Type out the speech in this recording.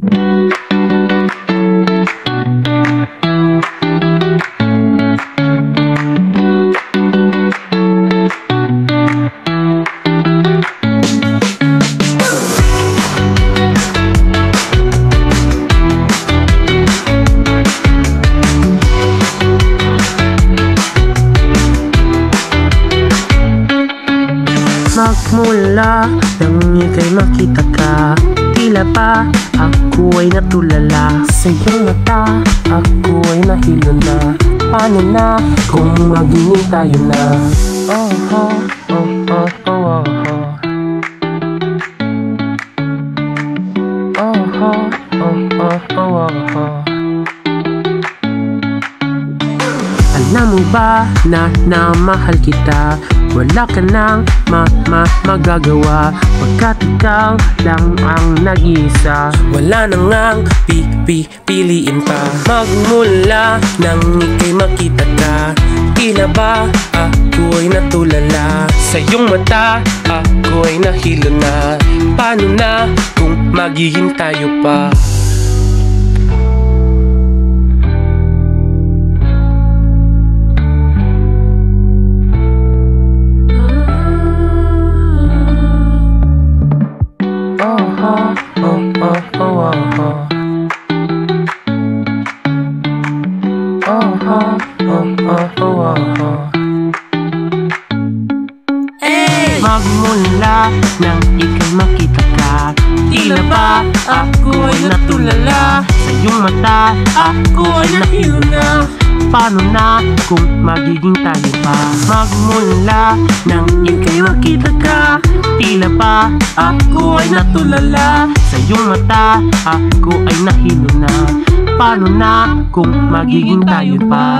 Magmula nang ika'y makita ka, tila ba ako ay natulala. Sa iyong mata ako ay nahilo na. Paano na kung maging tayo na? Oh, oh, oh, oh, oh, oh, oh. Oh, oh, oh, oh, oh, oh. Alam mo ba na mahal kita? Wala ka nang magagawa, pagkat ikaw lang ang nag-iisa. Wala nang ang pipiliin pa. Magmula nang ika'y makita ka, tila ba ako ay natulala. Sa iyong mata ako ay nahilo na. Paano na kung magiging tayo pa? Magmula nang ika'y makita ka, tila ba ako ay natulala. Sa iyong mata ako ay nahilo na. Paano na kung magiging tayo pa? Magmula nang ika'y makita ka, tila ba ako ay natulala. Sa iyong mata ako ay nahilo na. Paano na kung magiging tayo pa?